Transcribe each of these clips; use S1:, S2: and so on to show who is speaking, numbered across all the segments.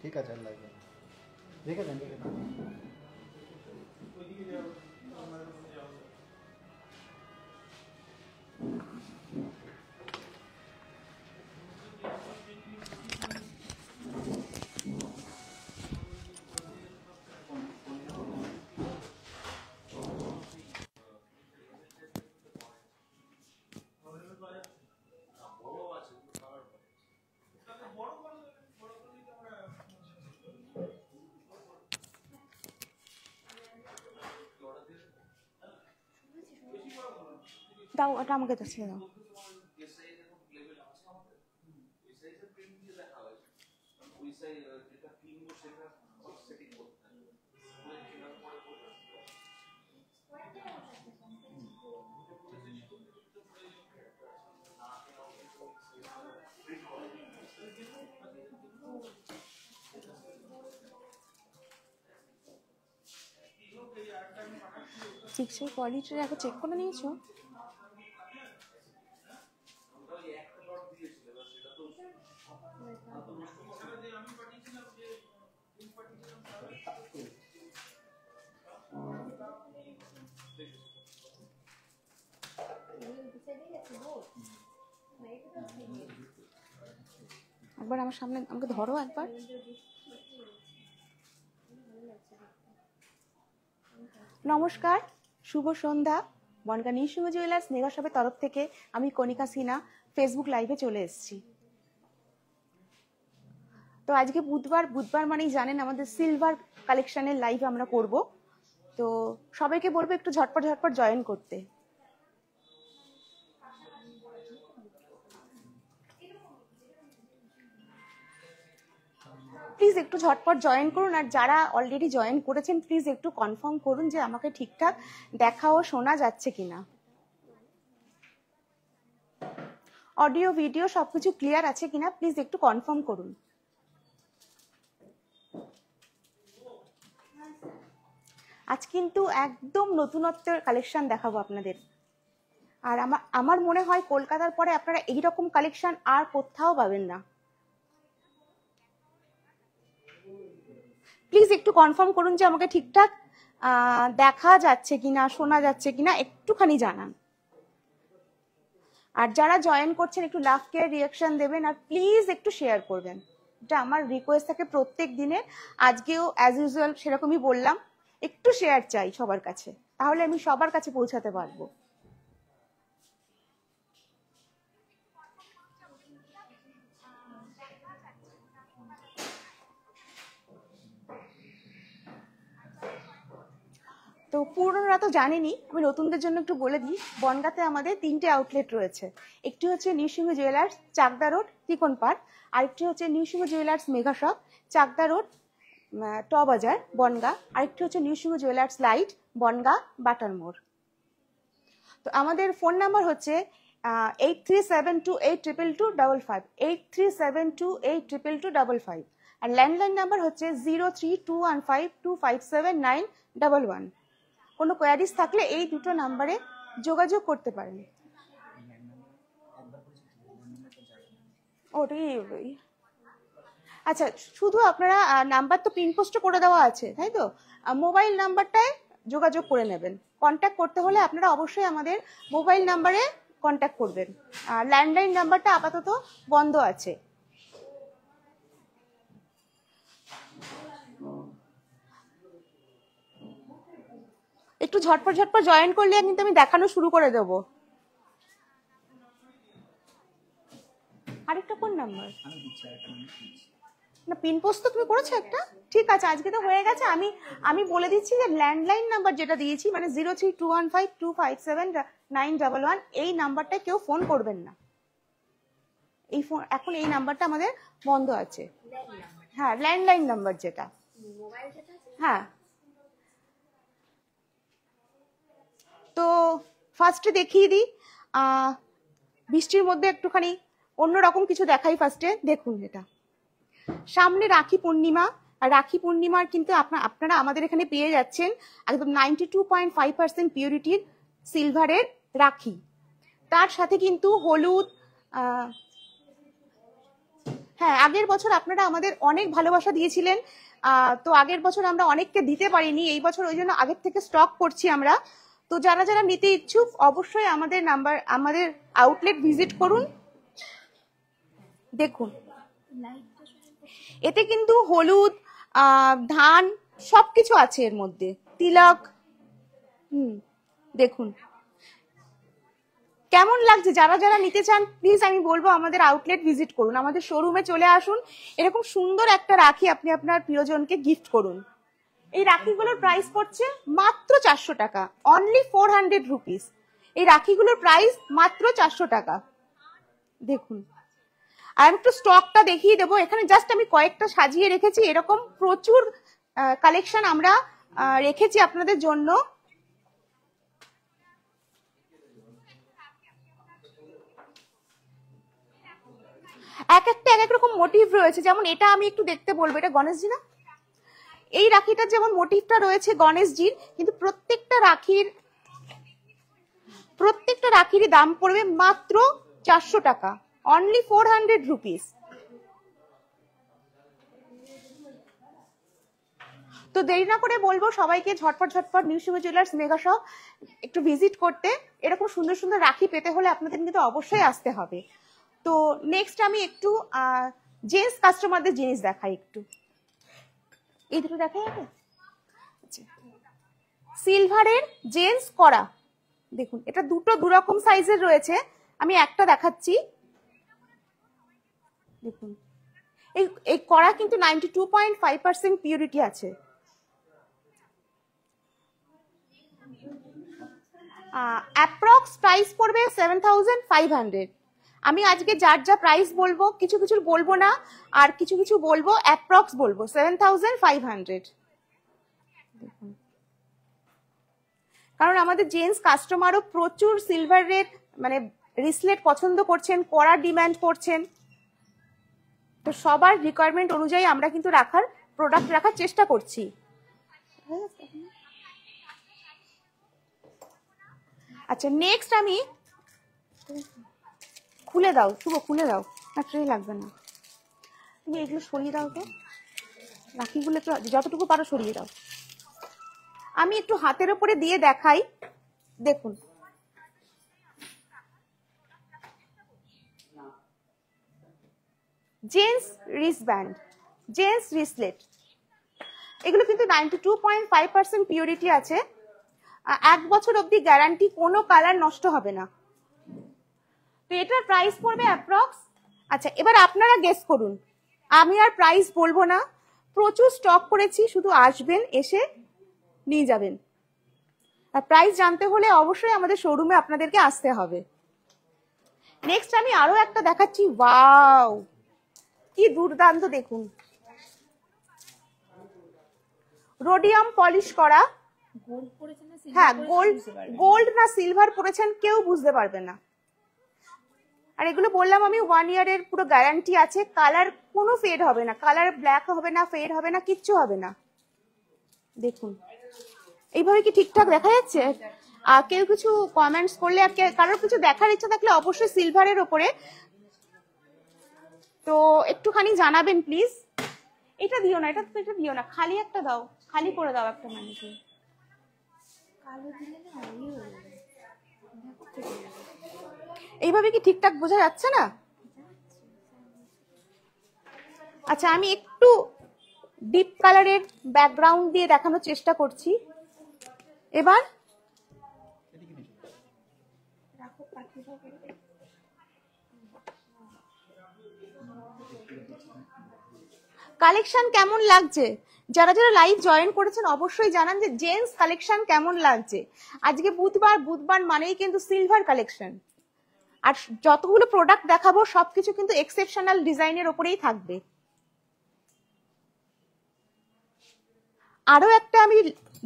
S1: ঠিক আছে, আর লাগবে না। রেখে দেন, রেখে দেন।
S2: দাও, ওটা আমাকে তো ছেড়ে দাও। সিক্সের কোয়ালিটিটা এখন চেক করে নিয়েছো? একবার আমার সামনে আমাকে ধরো একবার। নমস্কার, শুভ সন্ধ্যা। বনগাঁ নিঃসিংহ জুয়েলার্স মেগা শপের তরফ থেকে আমি কণিকা সিনহা ফেসবুক লাইভে চলে এসেছি। তো আজকে বুধবার মানেই জানেন আমাদের সিলভার কালেকশনের লাইভ আমরা করব। তো সবাইকে বলবো একটু ঝটপট জয়েন করতে। প্লিজ একটু ঝটপট জয়েন করুন, আর যারা অলরেডি জয়েন করেছেন প্লিজ একটু কনফার্ম করুন যে আমাকে ঠিকঠাক দেখা ও শোনা যাচ্ছে কিনা। অডিও ভিডিও সবকিছু ক্লিয়ার আছে কিনা প্লিজ একটু কনফার্ম করুন। আজ কিন্তু একদম নতুনত্বের কালেকশন দেখাবো আপনাদের। আর আমার মনে হয় কলকাতার পরে আপনারা এইরকম কালেকশন আর কোথাও পাবেন না। প্লিজ একটু কনফার্ম করুন যে আমাকে ঠিকঠাক দেখা যাচ্ছে কিনা, শোনা যাচ্ছে কিনা, একটুখানি জানান। আর যারা জয়েন করছেন একটু লাভ কেয়ার রিয়াকশন দেবেন, আর প্লিজ একটু শেয়ার করবেন। এটা আমার রিকোয়েস্ট থাকে প্রত্যেক দিনে, আজকেও অ্যাজ ইউজুয়াল সেরকমই বললাম, একটু শেয়ার চাই সবার কাছে, তাহলে আমি সবার কাছে পৌঁছাতে পারবো। তো পুরনোরা তো জানেনি, আমি নতুনদের জন্য একটু বলে দিই। বনগাঁতে আমাদের 3টে আউটলেট রয়েছে। একটি হচ্ছে নিঃসিংহ জুয়েলার্স চাকদা রোড ত্রিকোণ পার্ক, আরেকটি হচ্ছে নিঃসিংহ jewellers mega shop Chakdah road ট বাজার বনগাঁ, আরেকটি হচ্ছে নিঃসিংহ জুয়েলার্স লাইট বনগাঁ বাটার মোড়। তো আমাদের ফোন নাম্বার হচ্ছে 8372822255 8372822255, আর ল্যান্ডলাইন নাম্বার হচ্ছে 032152579111। কোনো কোয়ারিজ থাকলে এই দুটো নাম্বারে যোগাযোগ করতে পারেন। ওটাই, আচ্ছা, শুধু আপনারা নাম্বার তো পিন পোস্ট করে দেওয়া আছে, তাই তো? মোবাইল নাম্বারটায় যোগাযোগ করে নেবেন। কন্ট্যাক্ট করতে হলে আপনারা অবশ্যই আমাদের মোবাইল নাম্বারে কন্ট্যাক্ট করবেন। ল্যান্ডলাইন নাম্বারটা আপাতত বন্ধ আছে। একটু ঝটপট জয়েন করলে কিন্তু আমি দেখানো শুরু করে দেব। আরেকটা কোন নাম্বার? না, পিন পোস্ট তো তুমি করেছো একটা, ঠিক আছে, আজকে তো হয়ে গেছে। আমি বলে দিচ্ছি যে ল্যান্ডলাইন নাম্বার যেটা দিয়েছি, মানে 032152579111, এই নাম্বারটায় কেউ ফোন করবেন না। এই ফোন এখন এই নাম্বারটা আমাদের বন্ধ আছে। হ্যাঁ, ল্যান্ডলাইন নাম্বার যেটা, হ্যাঁ। তো ফার্স্টে দেখিয়ে দিই, বৃষ্টির মধ্যে একটুখানি অন্যরকম কিছু দেখাই। ফার্স্টে দেখুন, এটা সামনে রাখি পূর্ণিমা, আর রাখি পূর্ণিমার কিন্তু আপনারা আমাদের এখানে পেয়ে যাচ্ছেন একদম 92.5% পিউরিটির সিলভারের রাখি। তার সাথে কিন্তু হলুদ, হ্যাঁ, আগের বছর আপনারা আমাদের অনেক ভালোবাসা দিয়েছিলেন, তো আগের বছর আমরা অনেককে দিতে পারিনি, এই বছর ওই জন্য আগের থেকে স্টক করছি আমরা। তো যারা যারা নিতে ইচ্ছুক অবশ্যই আমাদের আউটলেট ভিজিট করুন। দেখুন এতে কিন্তু হলুদ, ধান সবকিছু আছে এর মধ্যে, তিলক। দেখুন কেমন লাগছে, যারা যারা নিতে চান প্লিজ আমি বলবো আমাদের আউটলেট ভিজিট করুন, আমাদের শোরুমে চলে আসুন, এরকম সুন্দর একটা রাখি আপনি আপনার প্রিয়জনকে গিফট করুন। এই রাখিগুলোর প্রাইস পড়ছে মাত্র 400 টাকা, অনলি 400 রুপিস। এই রাখিগুলোর প্রাইস মাত্র 400 টাকা। দেখুন আর একটু স্টকটা দেখিয়ে দেবো, এখানে জাস্ট আমি কয়েকটা সাজিয়ে রেখেছি, এরকম প্রচুর কালেকশন আমরা রেখেছি আপনাদের জন্য। এক একটা এক এক রকম মোটিভ রয়েছে, যেমন এটা আমি একটু দেখতে বলবো, এটা গণেশজি না? এই রাখিটার যেমন মোটিভটা রয়েছে গণেশজির, কিন্তু প্রত্যেকটা রাখির দাম পড়বে মাত্র 400 টাকা, অনলি 400 রুপিস। তো দেরি না করে বলবো সবাইকে ঝটপট new Shiva jewellers mega shop একটু ভিজিট করতে। এরকম সুন্দর সুন্দর রাখি পেতে হলে আপনাদের কিন্তু অবশ্যই আসতে হবে। তো নেক্সট আমি একটু জেন্টস কাস্টমারদের জিনিস দেখাই, একটু এই দুটো দেখা যাবে। সিলভারের জেন্টস কড়া, দেখুন এটা দুরকম সাইজের রয়েছে, আমি একটা দেখাচ্ছি। দেখুন এই কড়া কিন্তু 92.5% পিউরিটি আছে। অ্যাপ্রক্স প্রাইস পড়বে 7500। আমি আজকে যার যা প্রাইস বলবো, কিছু কিছু বলবো না, আর কিছু কিছু বলবো অ্যাপ্রক্স বলবো 7500। কারণ আমাদের জেন্টস কাস্টমারও প্রচুর সিলভারের মানে রিসলেট পছন্দ করছেন, কড়া ডিমান্ড করছেন, তো সবার রিকোয়ারমেন্ট অনুযায়ী আমরা কিন্তু প্রোডাক্ট রাখার চেষ্টা করছি। আচ্ছা নেক্সট আমি খুলে দাও, শুভ খুলে দাও, না ট্রে লাগবে না, তুমি এগুলো সরিয়ে দাও তো, রাখিগুলো একটু যতটুকু পারো সরিয়ে দাও। আমি একটু হাতের উপরে দিয়ে দেখাই, দেখুন জেন্টস রিস্টব্যান্ড, জেন্টস রিসলেট, এগুলো কিন্তু 92.5% পিউরিটি আছে, 1 বছর অবধি গ্যারান্টি, কোনো কালার নষ্ট হবে না। তো এটার প্রাইস পড়বে অ্যাপ্রক্স, আচ্ছা এবার আপনারা গেস করুন, আমি আর প্রাইস বলবো না, প্রচুর স্টক করেছি, শুধু আসবেন, এসে নিয়ে যাবেন। আর প্রাইস জানতে হলে অবশ্যই আমাদের শোরুমে আপনাদেরকে আসতে হবে। নেক্সট আমি আরো একটা দেখাচ্ছি, ওয়াও কি দুর্দান্ত, দেখুন রোডিয়াম পলিশ করা, হ্যাঁ গোল্ড না সিলভার পরেছেন কেউ বুঝতে পারবে না। আর এগুলো বললাম আমি 1 ইয়ারের পুরো গ্যারান্টি আছে, কালার কোনো ফেড হবে না, কালার ব্ল্যাক হবে না, ফেড হবে না, কিচ্ছু হবে না। দেখুন এইভাবে কি ঠিকঠাক দেখা যাচ্ছে? কেউ কিছু কমেন্টস করলে, আর কারোর কিছু দেখার ইচ্ছা থাকলে অবশ্যই সিলভারের ওপরে তো একটুখানি জানাবেন প্লিজ। এটা দিও না, এটা দিও না, খালি একটা দাও, খালি করে দাও একটা মানুষকে। এইভাবে কি ঠিকঠাক বোঝা যাচ্ছে না? আচ্ছা আমি একটু ডিপ কালারের ব্যাকগ্রাউন্ড দিয়ে দেখানোর চেষ্টা করছি। এবার কালেকশন কেমন লাগছে, যারা যারা লাইভ জয়েন করেছেন অবশ্যই জানান যে জেন্টস কালেকশন কেমন লাগছে। আজকে বুধবার মানেই কিন্তু সিলভার কালেকশন, আর যতগুলো প্রোডাক্ট দেখাবো সবকিছু কিন্তু এক্সেপশনাল ডিজাইনের উপরেই থাকবে। আরো একটা আমি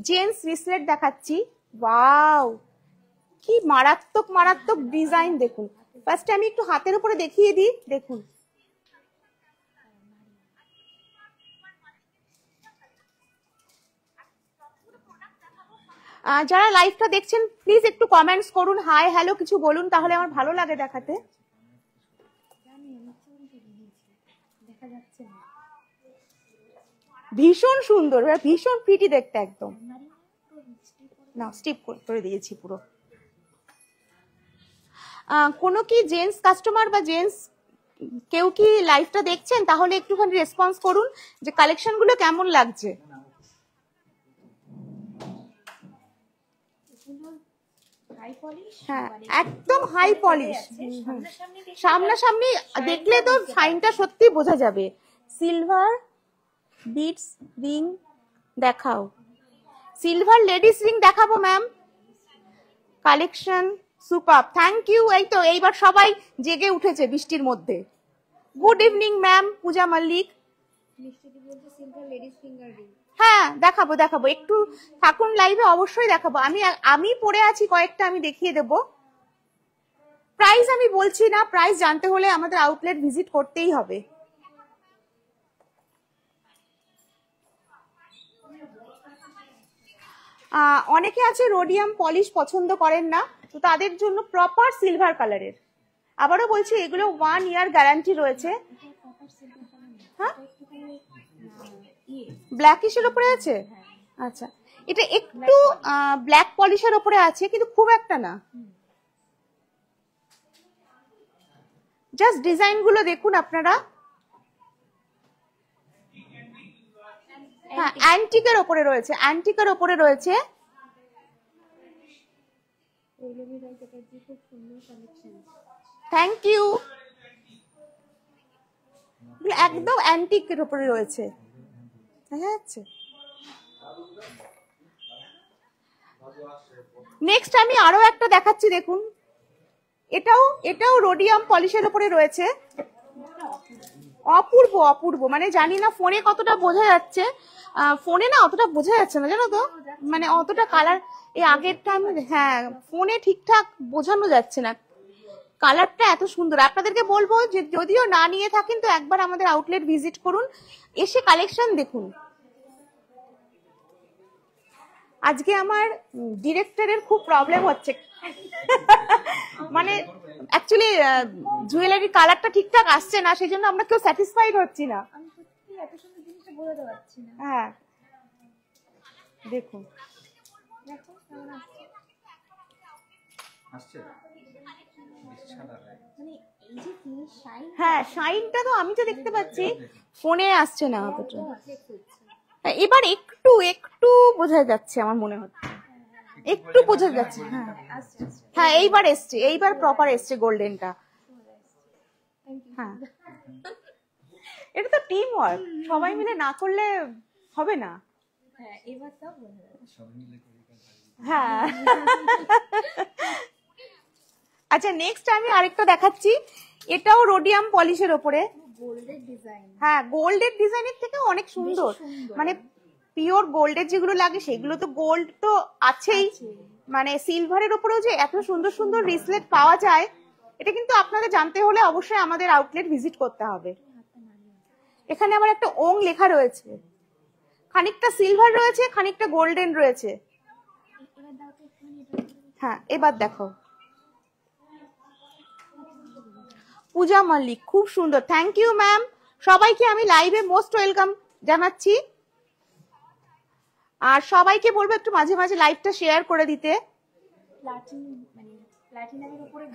S2: জেন্টস রিসলেট দেখাচ্ছি, ওয়াও কি মারাত্মক ডিজাইন। দেখুন ফার্স্টে আমি একটু হাতের উপরে দেখিয়ে দিই, দেখুন যারা লাইভটা দেখছেন প্লিজ একটু কমেন্টস করুন, হাই হ্যালো কিছু বলুন, তাহলে আমার ভালো লাগে দেখাতে। ভীষণ সুন্দর, ভীষণ প্রিটি দেখতে একদম। না স্টিপ করে দিয়েছি পুরো। কোনো কি জেন্টস কাস্টমার বা জেন্টস কেউ কি লাইভটা দেখছেন, তাহলে একটুখানি রেসপন্স করুন যে কালেকশনগুলো কেমন লাগছে। হ্যাঁ একদম হাই পলিশ, সামনাসামনি দেখলে তো শাইনটা সত্যি বোঝা যাবে। সিলভার বিটস রিং দেখাও, সিলভার লেডিস রিং দেখাবো ma'am. Collection super, thank you. এই তো এইবার সবাই জেগে উঠেছে বৃষ্টির মধ্যে। Good evening ma'am Puja Mallick. হ্যাঁ দেখাবো দেখাবো, একটু থাকুন লাইভে, অবশ্যই দেখাবো। আমি পরে আছি কয়েকটা, আমি দেখিয়ে দেবো। প্রাইস আমি বলছি না, প্রাইস জানতে হলে আমাদের আউটলেট ভিজিট করতেই হবে। অনেকে আছে রোডিয়াম পলিশ পছন্দ করেন না, তো তাদের জন্য প্রপার সিলভার কালারের। আবারও বলছি এগুলো 1 ইয়ার গ্যারান্টি রয়েছে। হ্যাঁ ব্ল্যাকিশের উপরে আছে, আচ্ছা এটা একটু ব্ল্যাক পলিশের উপরে আছে, কিন্তু খুব একটা না। জাস্ট ডিজাইন গুলো দেখুন আপনারা। হ্যাঁ অ্যান্টিকের উপরে রয়েছে, অ্যান্টিকের উপরে রয়েছে। Thank you. একদম অ্যান্টিকের উপরে রয়েছে, দেখা যাচ্ছে। নেক্সট আমি আরো একটা দেখাচ্ছি, দেখুন এটাও রোডিয়াম পলিশের উপরে রয়েছে। অপূর্ব অপূর্ব, মানে জানি না ফোনে কতটা বোঝা যাচ্ছে, ফোনে না অতটা বোঝা যাচ্ছে না জানো তো, মানে অতটা কালার এই আগেরটা আমি, হ্যাঁ ফোনে ঠিকঠাক বোঝানো যাচ্ছে না। কালারটা এত সুন্দর, আপনাদেরকে বলবো যে যদিও না নিয়ে থাকেন তো একবার আমাদের আউটলেট ভিজিট করুন, এসে কালেকশন দেখুন। আজকে আমার ডিরেক্টরের খুব প্রবলেম হচ্ছে, মানে অ্যাকচুয়ালি জুয়েলারি কালারটা ঠিকঠাক আসছে না, সেই জন্য আমরা কেউ স্যাটিসফাইড হচ্ছি না। হ্যাঁ দেখুন হ্যাঁ শাইনটা তো আমি তো দেখতে পাচ্ছি, ফোনে আসছে না অতটা। এবার একটু একটু বোঝা যাচ্ছে, আমার মনে হচ্ছে একটু বোঝা যাচ্ছে। হ্যাঁ হ্যাঁ এইবার এসছে, এইবার প্রপার এসছে গোল্ডেনটা। হ্যাঁ এটা তো টিম ওয়ার্ক, সবাই মিলে না করলে হবে না। হ্যাঁ আচ্ছা নেক্সট আমি আরেকটা দেখাচ্ছি, এটাও রোডিয়াম পলিশের ওপরে। হ্যাঁ গোল্ডের ডিজাইনের থেকে অনেক সুন্দর, মানে পিওর গোল্ডের যেগুলো লাগে সেগুলো তো গোল্ড তো আছেই, মানে সিলভারের উপরেও যে এত সুন্দর সুন্দর রিসলেট পাওয়া যায়, এটা কিন্তু আপনাদের জানতে হলে অবশ্যই আমাদের আউটলেট ভিজিট করতে হবে। এখানে আবার একটা ওং লেখা রয়েছে, খানিকটা সিলভার রয়েছে, খানিকটা গোল্ডেন রয়েছে। হ্যাঁ এবার দেখো পূজা মল্লিক, খুব সুন্দর, থ্যাংক ইউ ম্যাম। সবাইকে আমি লাইভে মোস্ট ওয়েলকাম জানাচ্ছি, আর সবাইকে বলবো একটু মাঝে মাঝে লাইভটা শেয়ার করে দিতে।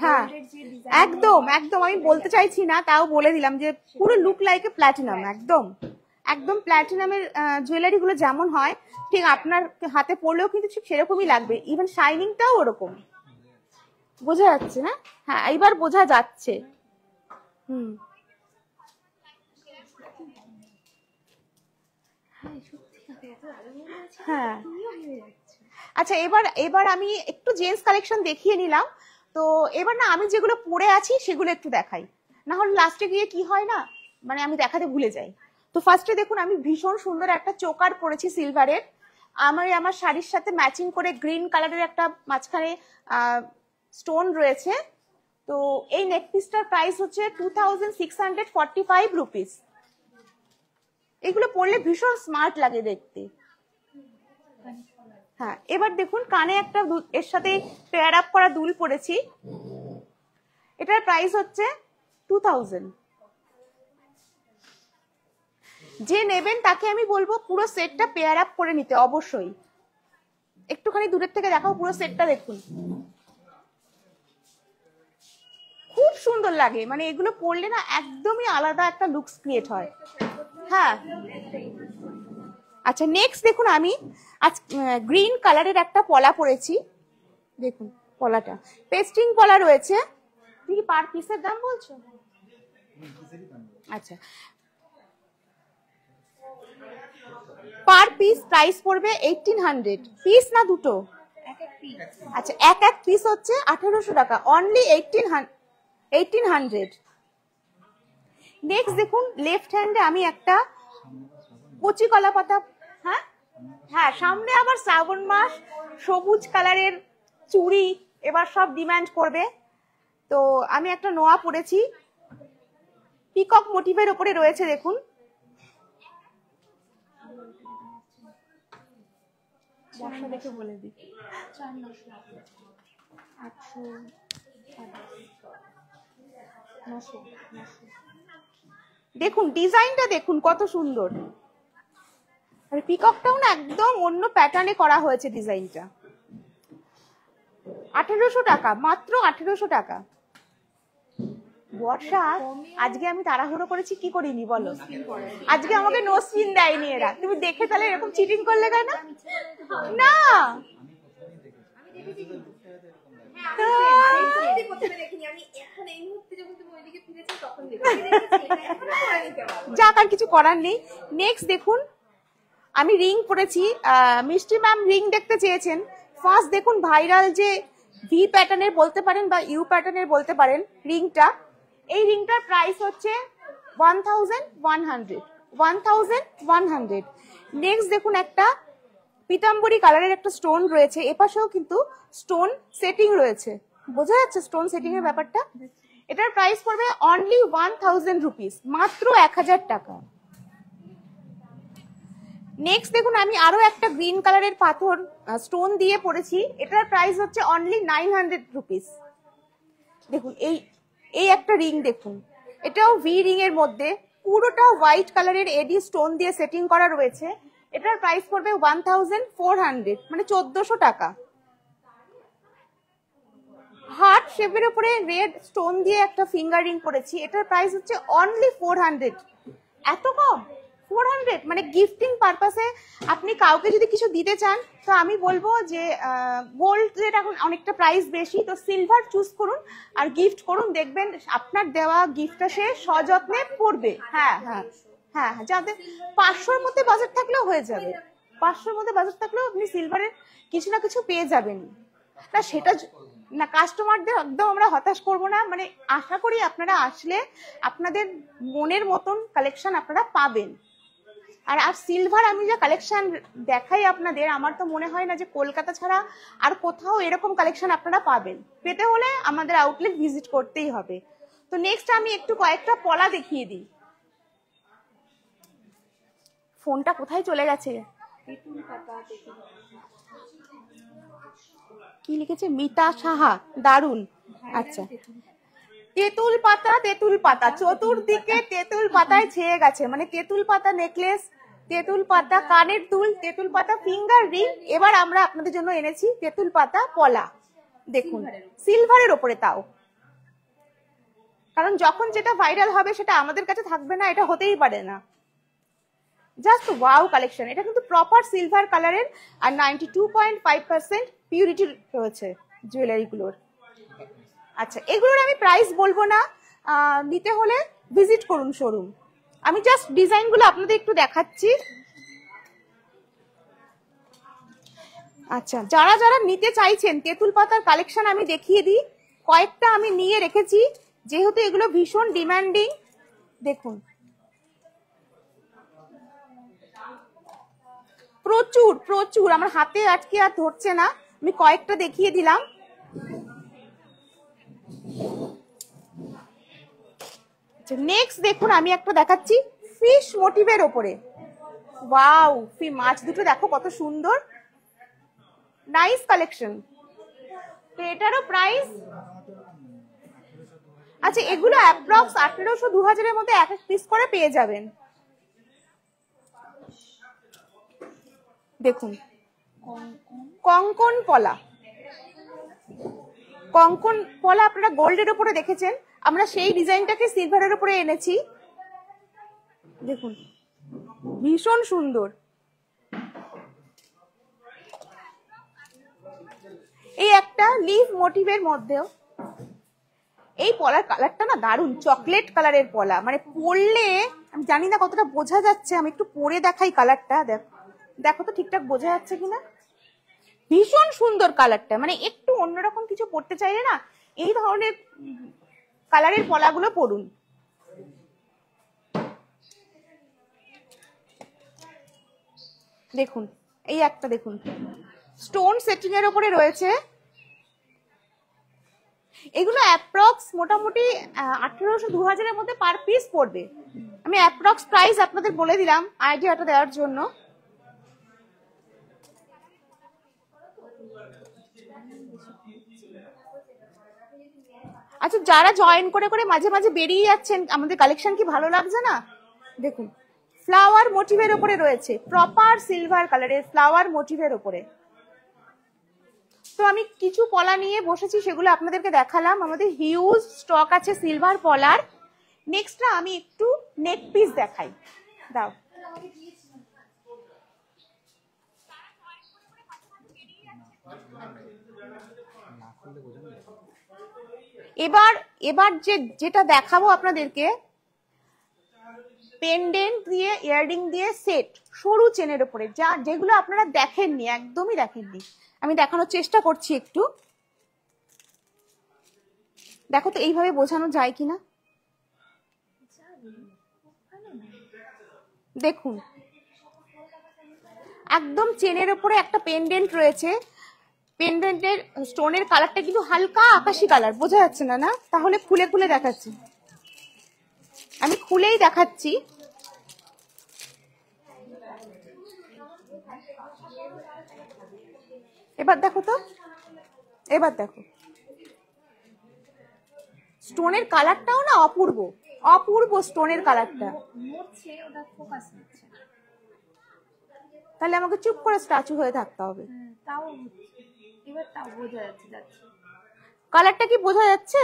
S2: হ্যাঁ একদম একদম, আমি বলতে চাইছি না তাও বলে দিলাম যে পুরো লুক লাইক এ প্ল্যাটিনাম, একদম একদম প্ল্যাটিনামের জুয়েলারি গুলো যেমন হয় ঠিক আপনার হাতে পড়লেও কিন্তু ঠিক সেরকমই লাগবে, ইভেন শাইনিংটাও ওরকম। বোঝা যাচ্ছে না? হ্যাঁ এইবার বোঝা যাচ্ছে। হ্যাঁ আচ্ছা এবার আমি একটু জেন্টস কালেকশন দেখিয়ে নিলাম, তো এবার না আমি যেগুলো পরে আছি সেগুলো একটু দেখাই, না হলে লাস্টে গিয়ে কি হয় না, মানে আমি দেখাতে ভুলে যাই। তো ফার্স্টে দেখুন আমি ভীষণ সুন্দর একটা চোকার পরেছি সিলভারের, আমার শাড়ির সাথে ম্যাচিং করে গ্রিন কালারের একটা মাঝখানে স্টোন রয়েছে। তো এই নেক পিসটার প্রাইস হচ্ছে 2645 রুপিস। এগুলো পরলে ভীষণ স্মার্ট লাগে দেখতে। হ্যাঁ এবার দেখুন কানে একটা এর সাথে পেয়ার আপ করা দুল পরেছি, এটার প্রাইস হচ্ছে 2000। যে নেবেন তাকে আমি বলবো পুরো সেটটা পেয়ার আপ করে নিতে অবশ্যই। একটুখানি দূরের থেকে দেখাও, পুরো সেটটা দেখুন, খুব সুন্দর লাগে, মানে এগুলো পরলে না একদমই আলাদা একটা লুকস ক্রিয়েট হয়। হ্যাঁ, আচ্ছা নেক্সট দেখুন, আমি আজ গ্রিন কালারের একটা পলা পরেছি, দেখুন পলাটা পেস্টিং পলা রয়েছে। তুমি কি পার পিসের দাম বলছো? আচ্ছা, পার পিস প্রাইস পড়বে 1800, পিস না দুটো? আচ্ছা, এক এক পিস হচ্ছে 1800 টাকা, অনলি 1800। নেক্সট দেখুন, লেফট হ্যান্ডে আমি একটা কচি কলা পাতা, হ্যাঁ হ্যাঁ, সামনে আবার শ্রাবণ মাস, সবুজ কালারের চুড়ি এবার সব ডিমান্ড করবে, তো আমি একটা নোয়া পরেছি, পিকক মোটিভের উপরে রয়েছে, দেখুন বর্ষা দেখে বলে দিই, দেখুন ডিজাইনটা দেখুন কত সুন্দর, আর পিককটাও না একদম অন্য প্যাটার্নে করা হয়েছে ডিজাইনটা। 1800 টাকা, মাত্র 1800 টাকা। বর্ষা, আজকে আমি তাড়াহুড়ো করেছি, কি করিনি বলো? আজকে আমাকে নো স্পিন দেয়নি এরা, তুমি দেখে তাহলে এরকম চিটিং করলে কেন? না যাক, আর কিছু করার নেই। নেক্সট দেখুন, আমি রিং পরেছি, মিষ্টি ম্যাম রিং দেখতে চেয়েছেন। ফার্স্ট দেখুন, ভাইরাল যে ভি প্যাটার্নের বলতে পারেন বা ইউ প্যাটার্নের বলতে পারেন রিংটা, এই রিংটার প্রাইস হচ্ছে 1100। নেক্সট দেখুন, একটা পিতাম্বরী কালারের একটা স্টোন রয়েছে, এপাশেও কিন্তু স্টোন সেটিং রয়েছে, বোঝা যাচ্ছে স্টোন সেটিং এর ব্যাপারটা। এটার প্রাইস পড়বে অনলি 1000 রুপিস, মাত্র 1000 টাকা। নেক্সট দেখুন, আমি আরো একটা গ্রিন কালারের পাথর স্টোন দিয়ে পড়েছি, এটার প্রাইস হচ্ছে অনলি 900 রুপিস। দেখুন এই একটা রিং দেখুন, এটাও ভি রিং এর মধ্যে, পুরোটা হোয়াইট কালারের এডি স্টোন দিয়ে সেটিং করা রয়েছে, এটার প্রাইস পড়বে 1400, মানে 1400 টাকা। হার্ট শেপের উপরে রেড স্টোন দিয়ে একটা ফিঙ্গার রিং করেছি, এটার প্রাইস হচ্ছে অনলি 400। এত কম? 400, মানে গিফটিং পারপাসে আপনি কাউকে যদি কিছু দিতে চান, তো আমি বলবো যে গোল্ড এখন অনেকটা প্রাইস বেশি, তো সিলভার চুজ করুন আর গিফট করুন, দেখবেন আপনার দেওয়া গিফটটা সে সযত্নে পড়বে। হ্যাঁ হ্যাঁ হ্যাঁ, যাদের 500-র মধ্যে বাজেট থাকলেও হয়ে যাবে, 500-র মধ্যে বাজেট থাকলেও আপনি সিলভারের কিছু না কিছু পেয়ে যাবেন। না সেটা না, কাস্টমারদের একদম আমরা হতাশ করব না, মানে আশা করি আপনারা আসলে আপনাদের মনের মতন কালেকশন আপনারা পাবেন। আর সিলভার আমি যে কালেকশন দেখাই আপনাদের, আমার তো মনে হয় না যে কলকাতা ছাড়া আর কোথাও এরকম কালেকশন আপনারা পাবেন। পেতে হলে আমাদের আউটলেট ভিজিট করতেই হবে। তো নেক্সট আমি একটু কয়েকটা পলা দেখিয়ে দিই। ফোনটা কোথায় চলে গেছে? কি লিখেছে? মিতা সাহা, দারুন। আচ্ছা, তেঁতুল পাতা, চতুর্দিকে তেঁতুল পাতায় ছেয়ে গেছে, মানে তেঁতুল পাতা নেকলেস, তেঁতুল পাতা কানের দুল, তেঁতুল পাতা ফিঙ্গার রিং, এবার আমরা আপনাদের জন্য এনেছি তেঁতুল পাতা পলা, দেখুন সিলভারের ওপরে, তাও কারণ যখন যেটা ভাইরাল হবে সেটা আমাদের কাছে থাকবে না, এটা হতেই পারে না। জাস্ট ওয়াও কালেকশন, এটা কিন্তু প্রপার সিলভার কালারের আর 92.5% পিউরিটি রয়েছে জুয়েলারি গুলোর। আচ্ছা, এগুলোর আমি প্রাইস বলবো না, নিতে হলে ভিজিট করুন শোরুম। আমি জাস্ট ডিজাইনগুলো আপনাদের একটু দেখাচ্ছি। আচ্ছা, যারা যারা নিতে চাইছেন তেঁতুল পাতার কালেকশন আমি দেখিয়ে দিই, কয়েকটা আমি নিয়ে রেখেছি যেহেতু এগুলো ভীষণ ডিমান্ডিং। দেখুন প্রচুর প্রচুর, আমার হাতে আজকে আর ধরছে না, আমি কয়েকটা দেখিয়ে দিলাম। নেক্সট দেখুন, আমি একটা দেখাচ্ছি ফিশ মোটিভের ওপরে, ওয়াও, মাছ দুটো দেখো কত সুন্দর, নাইস কালেকশন। তো এটারও প্রাইস, আচ্ছা এগুলো অ্যাপ্রক্স 1800-2000 এর মধ্যে এক এক পিস করে পেয়ে যাবেন। দেখুন কঙ্কন পলা, কঙ্কন পলা আপনারা গোল্ডের উপরে দেখেছেন, আমরা সেই ডিজাইনটাকে সিলভারের উপরে এনেছি। দেখুন ভীষণ সুন্দর। এই একটা লিফ মোটিভের মধ্যেও এই পলার কালারটা না দারুণ, চকলেট কালারের পলা, মানে পরলে আমি জানি না কতটা বোঝা যাচ্ছে, আমি একটু পরে দেখাই কালারটা। দেখো তো ঠিকঠাক বোঝা যাচ্ছে কিনা। ভীষণ সুন্দর কালারটা, মানে একটু অন্যরকম কিছু পরতে চাইলে না এই ধরনের কালারের পলাগুলো পরুন। দেখুন এই একটা দেখুন স্টোন সেটিং এর উপরে রয়েছে। এগুলো অ্যাপ্রক্স মোটামুটি 1800-2000 মধ্যে পার পিস পড়বে। আমি অ্যাপ্রক্স প্রাইস আপনাদের বলে দিলাম আইডিয়াটা দেওয়ার জন্য। আচ্ছা, যারা জয়েন করে করে মাঝে মাঝে বেরিয়ে যাচ্ছেন, আমাদের কালেকশন কি ভালো লাগছে না? দেখুন ফ্লাওয়ার মোটিভের উপরে রয়েছে, প্রপার সিলভার কালারের ফ্লাওয়ার মোটিভের উপরে। তো আমি কিছু পলা নিয়ে বসেছি, সেগুলো আপনাদেরকে দেখালাম। আমাদের হিউজ স্টক আছে সিলভার পলার। নেক্সট আমি একটু নেক পিস দেখাই, দাও। এবার যেটা দেখাবো আপনাদেরকে, পেন্ডেন্ট দিয়ে ইয়াররিং দিয়ে সেট সরু চেনের উপরে, যেগুলো আপনারা দেখেননি, একদমই দেখেননি। আমি দেখানোর চেষ্টা করছি একটু, দেখো তো এইভাবে বোঝানো যায় কিনা। দেখুন একদম চেনের উপরে একটা পেন্ডেন্ট রয়েছে। পেন্ডেন্টের স্টোনের কালারটা কিন্তু হালকা আকাশি কালার, বোঝা যাচ্ছে না? না তাহলে খুলে খুলে দেখাচ্ছি, আমি খুলেই দেখাচ্ছি। এবার দেখো তো, এবার দেখো স্টোনের কালারটাও না অপূর্ব, অপূর্ব স্টোনের কালারটা। তাহলে আমাকে চুপ করে স্ট্যাচু হয়ে থাকতে হবে।
S3: তাও এবার তাও বোঝা যাচ্ছে।
S2: কালারটা কি বোঝা যাচ্ছে?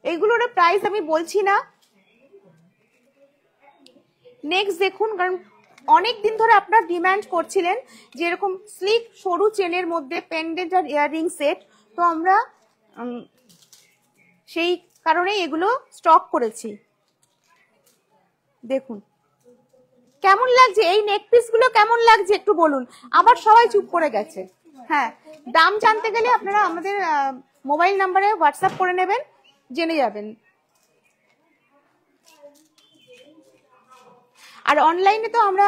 S2: এইগুলোর প্রাইস আমি বলছি না। নেক্সট দেখুন, কারণ অনেক দিন ধরে আপনারা ডিমান্ড করছিলেন যে এরকম স্লিক সরু চেনের মধ্যে পেন্ডেন্ট আর ইয়াররিং সেট, তো আমরা সেই কারণেই এগুলো স্টক করেছি। দেখুন কেমন লাগছে এই নেক পিস গুলো, কেমন লাগছে একটু বলুন। আবার সবাই চুপ করে গেছে। হ্যাঁ, দাম জানতে গেলে আপনারা আমাদের মোবাইল নাম্বারে হোয়াটসঅ্যাপ করে নেবেন, জেনে যাবেন। আর অনলাইনে তো আমরা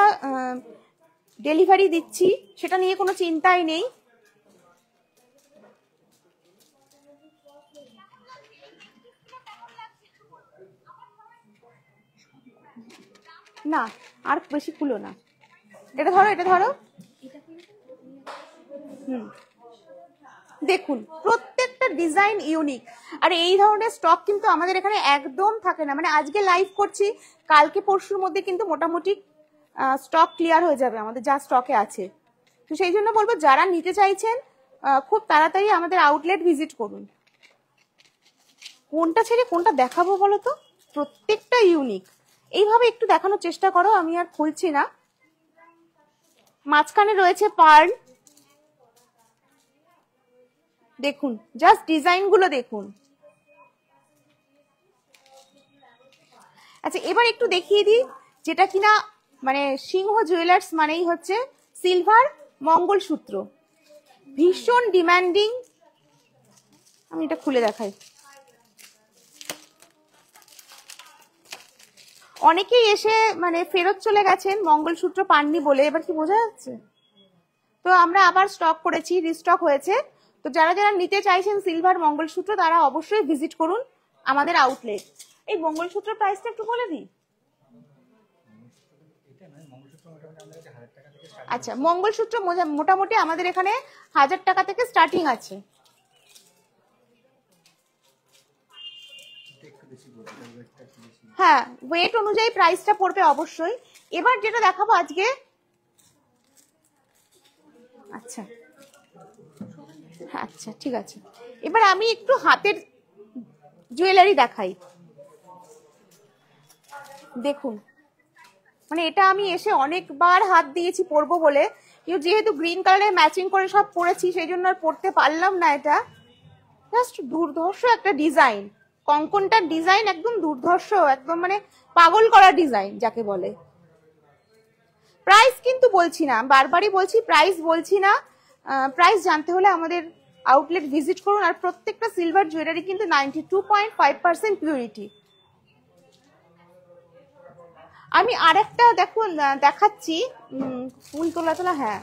S2: ডেলিভারি দিচ্ছি, সেটা নিয়ে কোনো চিন্তাই নেই। না আর বেশি খুলো না, এটা ধরো, এটা ধরো। দেখুন প্রত্যেকটা ডিজাইন ইউনিক, আর এই ধরনের স্টক কিন্তু আমাদের এখানে একদম থাকে না। মানে আজকে লাইভ করছি, কালকে পরশুর মধ্যে কিন্তু মোটামুটি স্টক ক্লিয়ার হয়ে যাবে আমাদের যা স্টকে আছে। তো সেই জন্য বলবো যারা নিতে চাইছেন খুব তাড়াতাড়ি আমাদের আউটলেট ভিজিট করুন। কোনটা ছেড়ে কোনটা দেখাবো বলো তো, প্রত্যেকটা ইউনিক। এইভাবে একটু দেখানোর চেষ্টা করো, আমি আর খুলছি না। মাঝখানে রয়েছে পার্ল, দেখুন জাস্ট ডিজাইন গুলো দেখুন। আচ্ছা এবার একটু দেখিয়ে দিই, যেটা কিনা মানে সিংহ জুয়েলার্স মানেই হচ্ছে সিলভার মঙ্গলসূত্র, ভীষণ ডিমান্ডিং। আমি এটা খুলে দেখাই। অনেকেই এসে মানে ফেরত চলে গেছেন মঙ্গলসূত্র পাননি বলে, এবার কি বোঝা যাচ্ছে? তো আমরা আবার স্টক করেছি, রিস্টক হয়েছে। তো যারা যারা নিতে চাইছেন সিলভার মঙ্গলসূত্র, তারা অবশ্যই ভিজিট করুন আমাদের আউটলেট। এই মঙ্গলসূত্র প্রাইসটা একটু বলে দিই। আচ্ছা, মঙ্গলসূত্র মোটামুটি আমাদের এখানে 1000 টাকা থেকে স্টার্টিং আছে। হ্যাঁ, ওয়েট অনুযায়ী প্রাইসটা পড়বে অবশ্যই। এবার যেটা দেখাবো আজকে, আচ্ছা আচ্ছা ঠিক আছে, এবার আমি একটু হাতের জুয়েলারি দেখাই। দেখুন, মানে এটা আমি এসে অনেকবার হাত দিয়েছি পরবো বলে, কিন্তু যেহেতু গ্রিন কালারের ম্যাচিং করে সব পরেছি সেই জন্য আর পরতে পারলাম না। এটা জাস্ট দুর্ধর্ষ একটা ডিজাইন, কঙ্কনটার ডিজাইন একদম দুর্ধর্ষ, একদম মানে পাগল করা ডিজাইন যাকে বলে। প্রাইস কিন্তু বলছি না, বারবারই বলছি প্রাইস বলছি না। প্রাইস জানতে হলে আমাদের আউটলেট ভিজিট করুন। আর প্রত্যেকটা সিলভার জুয়েলারি কিন্তু 92.5% পিউরিটি। আমি আরেকটা দেখুন দেখাচ্ছি, ফুল তোলা তোলা, হ্যাঁ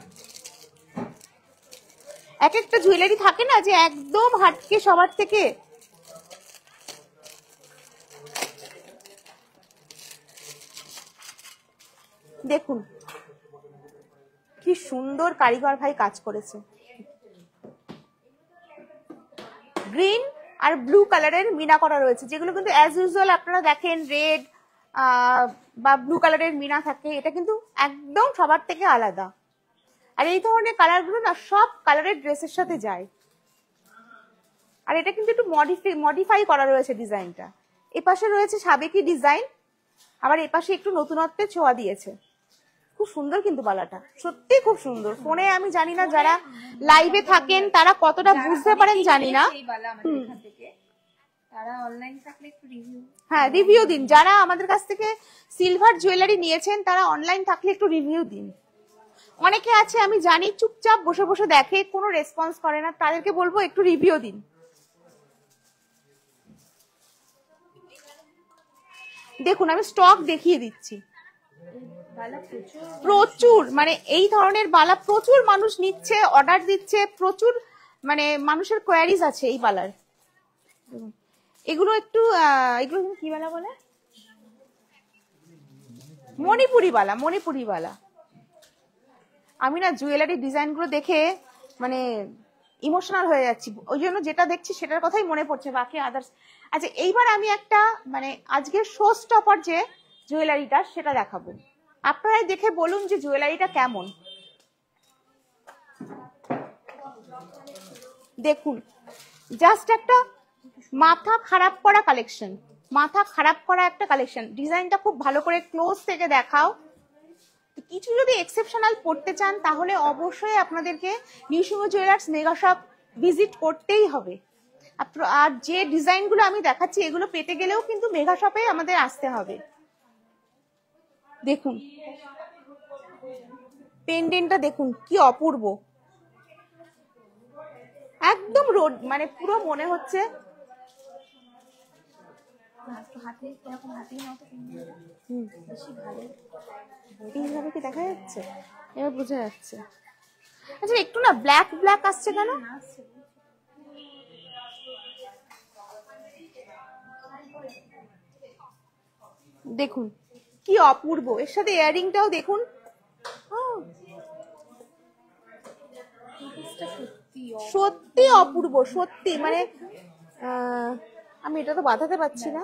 S2: এক একটা জুয়েলারি থাকে না যে একদম হাটকে সবার থেকে। দেখুন কি সুন্দর কারিগর ভাই কাজ করেছে। গ্রিন আর ব্লু কালারের মিনা করা রয়েছে, যেগুলো কিন্তু অ্যাজ ইউজুয়াল আপনারা দেখেন রেড বা ব্লু কালারের মিনা থাকে, এটা কিন্তু একদম সবার থেকে আলাদা। আর এই ধরনের কালারগুলো না সব কালারের ড্রেসের সাথে যায়। আর এটা কিন্তু একটু মডিফাই করা রয়েছে ডিজাইনটা। এপাশে রয়েছে সাবেকি ডিজাইন, আবার এপাশে একটু নতুনত্বের ছোঁয়া দিয়েছে। খুব সুন্দর কিন্তু বালাটা, সত্যি খুব সুন্দর। ফোনে আমি জানি না যারা লাইভে থাকেন তারা কতটা বুঝতে পারেন জানি না। হ্যাঁ, রিভিউ দিন। যারা আমাদের কাছ থেকে সিলভার জুয়েলারি নিয়েছেন তারা অনলাইন থাকলে একটু রিভিউ দিন। অনেকে আছে আমি জানি চুপচাপ বসে বসে দেখে, কোনো রেসপন্স করে না, তাদেরকে বলবো একটু রিভিউ দিন। দেখুন আমি স্টক দেখিয়ে দিচ্ছি, প্রচুর, মানে এই ধরনের বালা প্রচুর মানুষ নিচ্ছে, অর্ডার দিচ্ছে, প্রচুর মানে মানুষের কোয়ারিজ আছে এই বালার। এগুলো একটু এগুলো কি বালা বলে, মণিপুরি বালা, মণিপুরি বালা। আমি না জুয়েলারি ডিজাইন গুলো দেখে মানে ইমোশনাল হয়ে যাচ্ছি, ওই জন্য যেটা দেখছি সেটার কথাই মনে পড়ছে, বাকি আদার্স। আচ্ছা এইবার আমি একটা মানে আজকের শো স্টপার যে জুয়েলারিটা সেটা দেখাবো, আপনারাই দেখে বলুন যে জুয়েলারিটা কেমন। দেখুন জাস্ট একটা মাথা খারাপ করা কালেকশন, মাথা খারাপ করা একটা কালেকশন। ডিজাইনটা খুব ভালো করে ক্লোজ থেকে দেখাও। কিছু যদি এক্সেপশনাল পড়তে চান তাহলে অবশ্যই আপনাদেরকে নিউ সিংহ জুয়েলার্স মেগা শপ ভিজিট করতেই হবে। আর যে ডিজাইনগুলো আমি দেখাচ্ছি এগুলো পেতে গেলেও কিন্তু মেগা শপে আমাদের আসতে হবে। দেখুন পেন্ডেন্টটা দেখুন কি অপূর্ব, একদম রোড মানে পুরো মনে হচ্ছে এইভাবে কি দেখা যাচ্ছে, এবার বোঝা যাচ্ছে। আচ্ছা একটু না ব্ল্যাক ব্ল্যাক আসছে কেন? দেখুন কি অপূর্ব, এর সাথে ইয়ারিংটাও দেখুন, সত্যি অপূর্ব, সত্যি মানে আমি এটা তো বাঁধাতে পারছি না।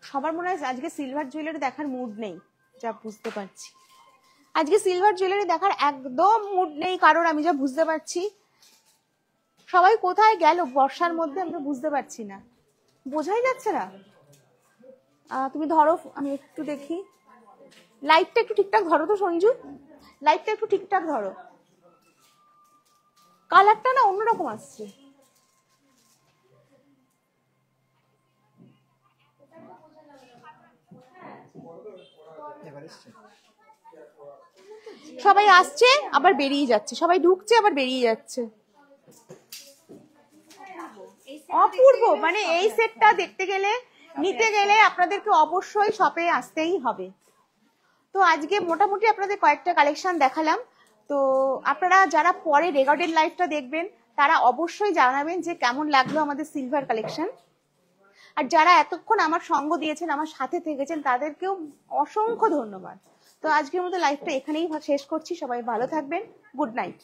S2: সবার মনে হয় আজকে সিলভার জুয়েলারি দেখার মুড নেই, যা বুঝতে পারছি। আজকে সিলভার জুয়েলারি দেখার একদম মুড নেই, কারণ আমি যা বুঝতে পারছি সবাই কোথায় গেল বর্ষার মধ্যে আমরা বুঝতে পারছি না, বোঝাই যাচ্ছে না। তুমি ধরো, আমি একটু দেখি, লাইটটা একটু ঠিকঠাক ধরো তো সঞ্জু, লাইটটা একটু ঠিকঠাক ধরো, কালারটা না অন্যরকম আসছে। সবাই আসছে আবার বেরিয়ে যাচ্ছে, সবাই ঢুকছে আবার বেরিয়ে যাচ্ছে, অপূর্ব। মানে এই সেটটা দেখতে গেলে নিতে গেলে আপনাদেরকে অবশ্যই শপে আসতেই হবে। তো আজকে মোটামুটি আপনাদের কয়েকটা কালেকশন দেখালাম। তো আপনারা যারা পরে রেকর্ডেড লাইভটা দেখবেন তারা অবশ্যই জানাবেন যে কেমন লাগলো আমাদের সিলভার কালেকশন। আর যারা এতক্ষণ আমার সঙ্গ দিয়েছেন, আমার সাথে থেকেছেন, তাদেরকেও অসংখ্য ধন্যবাদ। তো আজকের মতো লাইভটা এখানেই শেষ করছি। সবাই ভালো থাকবেন। Good night.